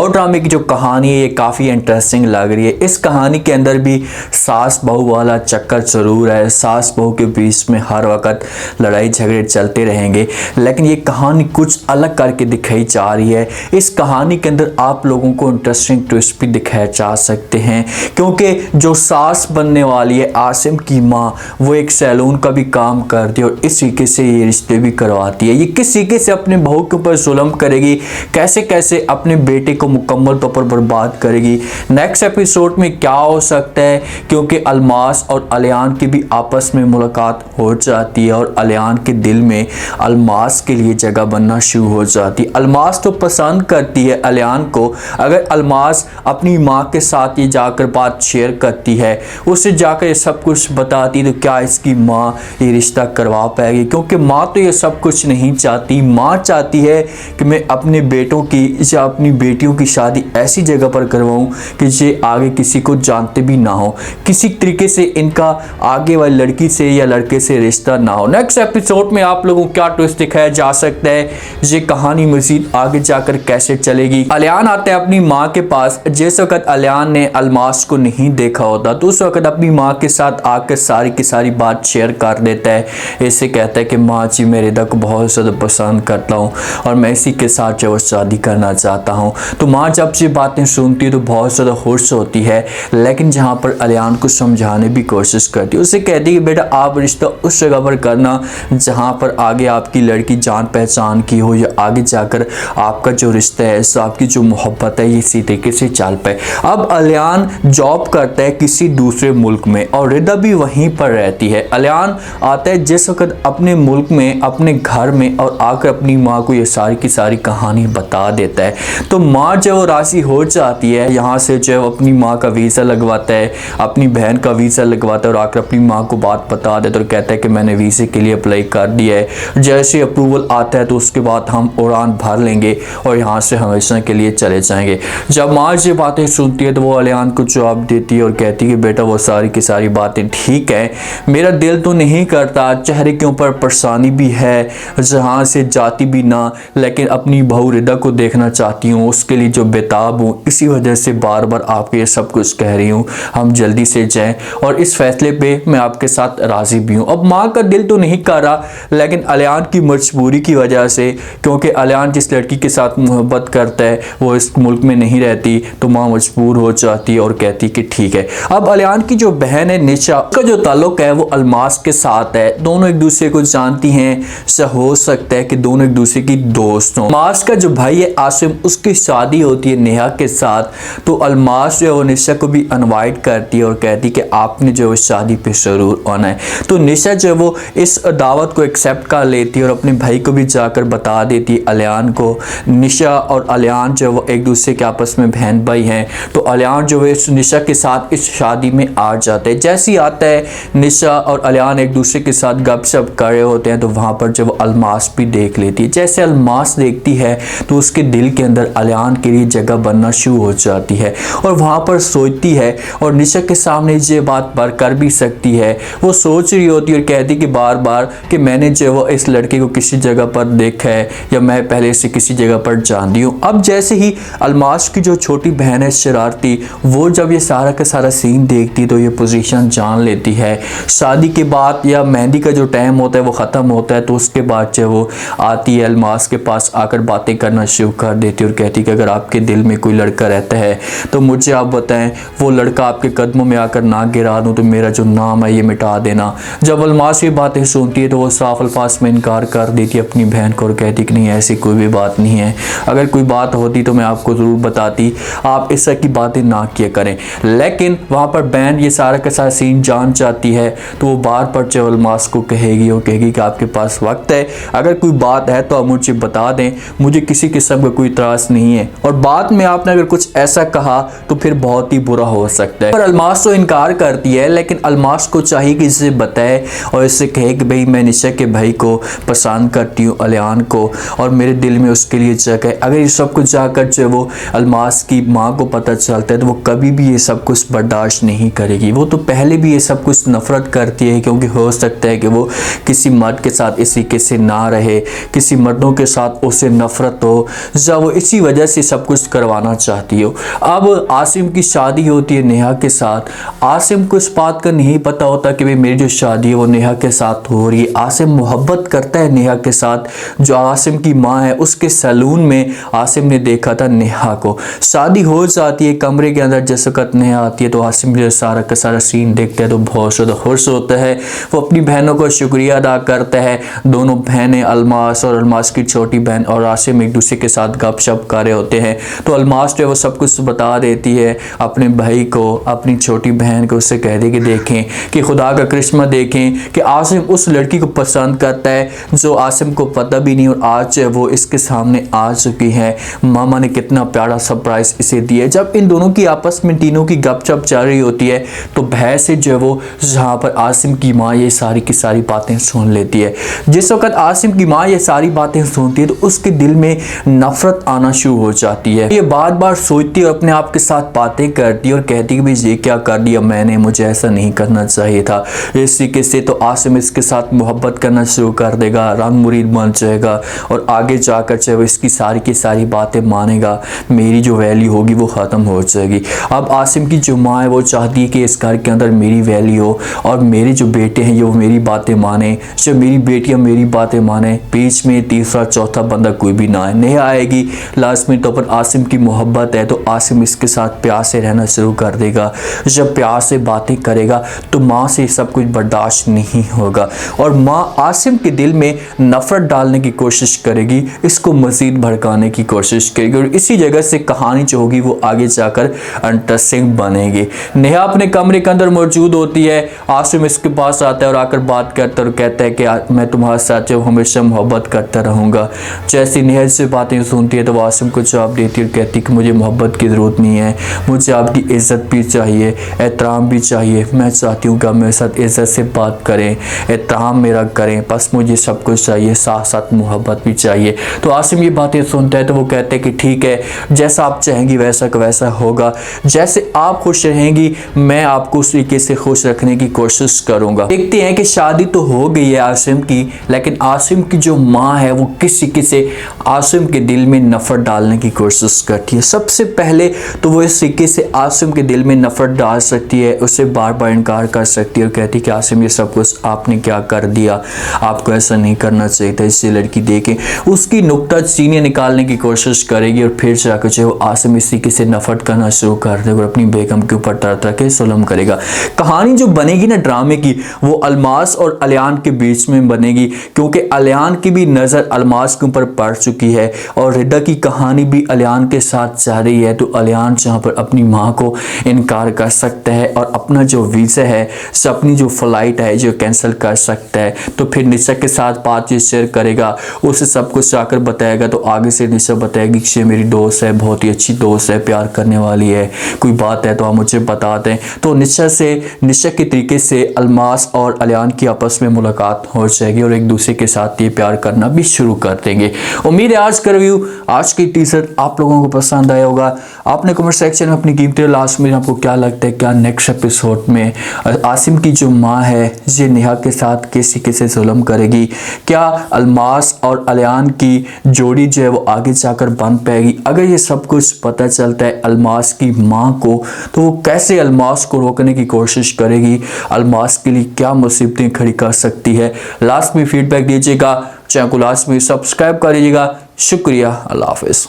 और ड्रामे की जो कहानी है ये काफ़ी इंटरेस्टिंग लग रही है। इस कहानी के अंदर भी सास बहू वाला चक्कर ज़रूर है, सास बहू के बीच में हर वक्त लड़ाई झगड़े चलते रहेंगे, लेकिन ये कहानी कुछ अलग करके दिखाई जा रही है। इस कहानी के अंदर आप लोगों को इंटरेस्टिंग ट्विस्ट भी दिखाए जा सकते हैं, क्योंकि जो सास बनने वाली है आसिम की माँ, वो एक सैलून का भी काम करती है और इस तरीके से ये रिश्ते भी करवाती है। ये किस तरीके से अपने बहू के ऊपर जुल्म करेगी, कैसे कैसे अपने बेटे को मुकम्मल तौर पर बर्बाद करेगी। नेक्स्ट एपिसोड में क्या हो सकता है, क्योंकि अलमास और अलियान की भी आपस में मुलाकात हो जाती है और अलियान के दिल में अलमास के लिए जगह बनना शुरू हो जाती है। अलमास तो पसंद करती है अलियान को। अगर अलमास अपनी माँ के साथ ये जाकर बात शेयर करती है, उसे जाकर ये सब कुछ बताती, तो क्या इसकी माँ ये रिश्ता करवा पाएगी, क्योंकि माँ तो ये सब कुछ नहीं चाहती। माँ चाहती है कि मैं अपने बेटों की या अपनी बेटियों की शादी ऐसी जगह पर करवाऊं कि ये आगे किसी को जानते भी ना हो, किसी तरीके से इनका आगे वाली लड़की से या लड़के से रिश्ता ना हो। नेक्स्ट एपिसोड में आप लोगों को क्या ट्विस्ट दिखाया जा सकता है, ये कहानी मजीद आगे जाकर कैसे चलेगी। अलियान आता है अपनी माँ के पास। जिस वक्त अलियान ने अलमास को नहीं देखा होता, तो उस वक्त अपनी माँ के साथ आकर सारी की सारी बात शेयर कर देता है। इससे कहता है कि माँ जी, मैं रिदा को बहुत ज़्यादा पसंद करता हूँ और मैं इसी के साथ जो शादी करना चाहता हूँ। तो माँ जब ये बातें सुनती है तो बहुत ज़्यादा खुश होती है, लेकिन जहाँ पर अलियान को समझाने की कोशिश करती है, उसे कहती है कि बेटा आप रिश्ता उस जगह पर करना जहाँ पर आगे आपकी लड़की जान पहचान की हो, या आगे जाकर आपका जो रिश्ता है, आपकी जो मोहब्बत है, ये इसी तरीके से चल पाए। अब अलियान जॉब करता है किसी दूसरे मुल्क में और रिदा भी वहीं पर रहती है। अलियान आता है जिस वक्त अपने मुल्क में, अपने घर में, और आकर अपनी माँ को ये सारी की सारी कहानी बता देता है। तो माँ जो वो राशि हो जाती है, यहाँ से जो अपनी माँ का वीज़ा लगवाता है, अपनी बहन का वीज़ा लगवाता है और आकर अपनी माँ को बात बता देता है और कहता है कि मैंने वीज़े के लिए अप्लाई कर दिया है। जैसे अप्रूवल आता है तो उसके बाद हम उड़ान भर लेंगे और यहाँ से हमेशा के लिए चले जाएंगे। जब माँ ये बातें सुनती है तो वो अलियान को जवाब देती है और कहती है कि बेटा वो सारी की सारी बातें ठीक है, मेरा दिल तो नहीं करता, चेहरे के ऊपर परेशानी भी है, जहाँ से जाती भी ना, लेकिन अपनी बहू रिदा को देखना चाहती हूँ, उसके लिए जो बेताब हूँ, इसी वजह से बार बार आपको ये सब कुछ कह रही हूँ, हम जल्दी से जाएं और इस फैसले पे मैं आपके साथ राज़ी भी हूँ। अब माँ का दिल तो नहीं कर रहा, लेकिन अलियान की मजबूरी की वजह से, क्योंकि अलियान जिस लड़की के साथ मोहब्बत करता है वो इस मुल्क में नहीं रहती, तो माँ मजबूर हो जाती है और कहती कि ठीक है। अब अलियान की जो बहन है निशा, उसका जो ताल्लुक है वो अलमास के साथ है, दोनों एक दूसरे को जानती हैं, हो सकता है कि दोनों एक दूसरे की दोस्त हों। अलमास का जो भाई है आसिम, उसकी शादी होती है नेहा के साथ, तो अलमास जो है वो निशा को भी इनवाइट करती है और कहती है कि आपने जो है शादी पे ज़रूर आना है। तो निशा जो है वो इस दावत को एक्सेप्ट कर लेती है और अपने भाई को भी जाकर बता देती है अलियान को। निशा और अलियान जो है वो एक दूसरे के आपस में बहन भाई हैं, तो अलियान जो है निशा के साथ इस शादी में आ जाता है। जैसे ही आता है, निशा और अलियान एक दूसरे के साथ गपशप कर रहे होते हैं, तो वहाँ पर जब अलमास भी देख लेती है। जैसे अलमास देखती है तो उसके दिल के अंदर अलियान के लिए जगह बनना शुरू हो जाती है और वहाँ पर सोचती है, और निशा के सामने ये बात बार कर भी सकती है। वो सोच रही होती है और कहती कि बार बार कि मैंने जो वो इस लड़के को किसी जगह पर देखा है या मैं पहले से किसी जगह पर जानती हूँ। अब जैसे ही अलमास की जो छोटी बहन है शरारती, वो जब ये सारा का सारा सीन देखती तो ये पोजीशन जान लेती है। शादी के बाद या मेहंदी का जो टाइम होता है वो ख़त्म होता है, तो उसके बाद जो वो आती है अलमास के पास, आकर बातें करना शुरू कर देती है और कहती कि अगर आपके दिल में कोई लड़का रहता है तो मुझे आप बताएं, वो लड़का आपके कदमों में आकर ना गिरा दूँ तो मेरा जो नाम है ये मिटा देना। जब अलमास ये बातें सुनती है तो वो साफ अल्फाज में इनकार कर देती है अपनी बहन को और कहती कि नहीं, ऐसी कोई भी बात नहीं है, अगर कोई बात होती तो मैं आपको ज़रूर बताती, आप इस तरह की बातें ना किया करें। लेकिन वहाँ पर बहन ये सारा का सारा सीन जान जाती है, तो वो बार बार जब अलमास को कहेगी और कहेगी कि आपके पास वक्त है, अगर कोई बात है तो आप मुझे बता दें, मुझे किसी किस्म का कोई इतराज़ नहीं है, और बाद में आपने अगर कुछ ऐसा कहा तो फिर बहुत ही बुरा हो सकता है। पर अलमास तो इनकार करती है, लेकिन अलमास को चाहिए कि इसे बताए और इससे कहे कि भाई मैं निशा के भाई को पसंद करती हूँ, अलियान को, और मेरे दिल में उसके लिए जगह है। अगर ये सब कुछ जाकर जो वो अलमास की माँ को पता चलता है तो वो कभी भी ये सब कुछ बर्दाश्त नहीं करेगी। वो तो पहले भी ये सब कुछ नफरत करती है, क्योंकि हो सकता है कि वो किसी मर्द के साथ इसी के से ना रहे, किसी मर्दों के साथ उसे नफरत हो, जब वो इसी वजह से सब कुछ करवाना चाहती हो। अब आसिम की शादी होती है नेहा के साथ। आसिम को इस बात का नहीं पता होता कि भाई मेरी जो शादी है वो नेहा के साथ हो रही है। आसिम मोहब्बत करता है नेहा के साथ। जो आसिम की माँ है उसके सैलून में आसिम ने देखा था नेहा को। शादी हो जाती है, कमरे के अंदर जिस वक्त नेहा आती है तो आसिम जो सारा का सारा सीन देखता है तो बहुत ज़्यादा खुश होता है। वो अपनी बहनों को शुक्रिया अदा करता है। दोनों बहनें अलमास और अलमास की छोटी बहन और आसिम एक दूसरे के साथ गपशप कर रहे होते हैं। तो अलमास जो है वो सब कुछ बता देती है अपने भाई को, अपनी छोटी बहन को। उससे कह दे कि देखें कि खुदा का करिश्मा देखें कि आसिम उस लड़की को पसंद करता है जो आसिम को पता भी नहीं, और आज वो इसके सामने आ चुकी है। मामा ने कितना प्यारा सरप्राइज इसे दिया। जब इन दोनों की आपस में तीनों की गपशप चल रही होती है तो भय से जो है वो जहाँ पर आसिम की माँ ये सारी की सारी बातें सुन लेती है। जिस वक्त आसिम की माँ ये सारी बातें सुनती है तो उसके दिल में नफरत आना शुरू हो जाती है। ये बार बार सोचती है और अपने आप के साथ बातें करती है और कहती है भाई ये क्या कर दिया मैंने, मुझे ऐसा नहीं करना चाहिए था। इस तरीके से तो आसिम इसके साथ मोहब्बत करना शुरू कर देगा, रंग मुरीद बन जाएगा और आगे जाकर चाहे वो इसकी सारी की सारी बातें मानेगा, मेरी जो वैल्यू होगी वो ख़त्म हो जाएगी। अब आसिम की जो माँ है वो चाहती है कि इस घर के अंदर मेरी वैल्यू हो और मेरे जो बेटे हैं ये वो मेरी बातें माने, जो मेरी बेटियाँ मेरी बातें माने, बीच में तीसरा चौथा बंदा कोई भी ना है। नहीं आएगी लास्ट में तो पर आसिम की मोहब्बत है तो आसिम इसके साथ प्यार से रहना शुरू कर देगा। जब प्यार से बातें करेगा तो माँ से सब कुछ बर्दाश्त नहीं होगा और माँ आसिम के दिल में नफरत डालने की कोशिश करेगी, इसको मज़ीद भड़काने की कोशिश करेगी और इसी जगह से कहानी जो होगी वो आगे जाकर इंटरेस्टिंग बनेगी। नेहा अपने कमरे के अंदर मौजूद होती है। आसिम इसके पास आता है और आकर बात करता है और कहता है कि मैं तुम्हारे साथ जो हमेशा मोहब्बत करता रहूँगा। जैसी नेहा से बातें सुनती है तो वो आसिम को जवाब देती है और कहती है कि मुझे मोहब्बत की ज़रूरत नहीं है, मुझे आपकी इज़्ज़त भी चाहिए, एहतराम भी चाहिए। मैं चाहती हूँ कि आप मेरे साथ इज़्ज़त से बात करें, एहतराम मेरा करें, बस मुझे सब कुछ चाहिए, साथ साथ मोहब्बत भी चाहिए। तो आसिम ये बातें सुनता है तो वो कहते हैं कि ठीक है, जैसा आप चाहेंगी वैसा का वैसा होगा, जैसे आप खुश रहेंगी मैं आपको उस तरीके से खुश रखने की कोशिश करूँगा। देखते हैं कि शादी तो हो गई है आसिम की, लेकिन आसिम की जो माँ है वो किस तरीके से आसिम के दिल में नफरत डालने की कोशिश करती है। सबसे पहले तो वो इस तरीके से आसिम के दिल में नफरत डाल सकती है, उससे बार बार इनकार कर सकती है और कहती है कि आसिम ये सब कुछ आपने क्या कर दिया, आपको ऐसा नहीं करना चाहिए था। इससे लड़की देखे उसकी नुक्ताचीनी निकालने की कोशिश करेगी और फिर जाकर जो है आसिम इस तरीके से नफरत करना शुरू कर देगा और अपनी बेगम के ऊपर तरह तरह के जुल्म करेगा। कहानी जो बनेगी ना ड्रामे की वो अलमास और अलियान के बीच में बनेगी, क्योंकि अलियान की भी नज़र अलमास के ऊपर पड़ चुकी है और रिदा की कहानी भी अलियान के साथ जा रही है। तो अलियान जहाँ पर अपनी माँ को इनकार कर सकता है और अपना जो वीज़ा है, अपनी जो फ़्लाइट है जो कैंसिल कर सकता है। तो फिर निशा के साथ बातचीत शेयर करेगा, उसे सब कुछ जाकर बताएगा। तो आगे से निशा बताएगी कि मेरी दोस्त है, बहुत ही अच्छी दोस्त है, प्यार करने वाली है, कोई बात है तो आप मुझे बता दें। तो निशा के तरीके से अलमास और अलियान की आपस में मुलाकात हो जाएगी और एक दूसरे के साथ ये प्यार करना भी शुरू कर देंगे। उम्मीद है आज का रिव्यू, आज की टीजर आप लोगों को पसंद आया होगा। आपने कमेंट सेक्शन में अपनी कीमती लास्ट में आपको क्या लगता है, क्या नेक्स्ट एपिसोड में आसिम की जो माँ है ये नेहा के साथ किसी के से जुल्म करेगी, क्या अलमास और अलियान की जोड़ी जो है वो आगे जाकर बन पाएगी। अगर ये सब कुछ पता चलता है अलमास की माँ को तो वो कैसे अलमास को रोकने की कोशिश करेगी, अलमास के लिए क्या मुसीबतें खड़ी कर सकती है। लास्ट में फीडबैक दीजिएगा, चैनल को लास्ट में सब्सक्राइब करिएगा। शुक्रिया, अल्लाह हाफिज़।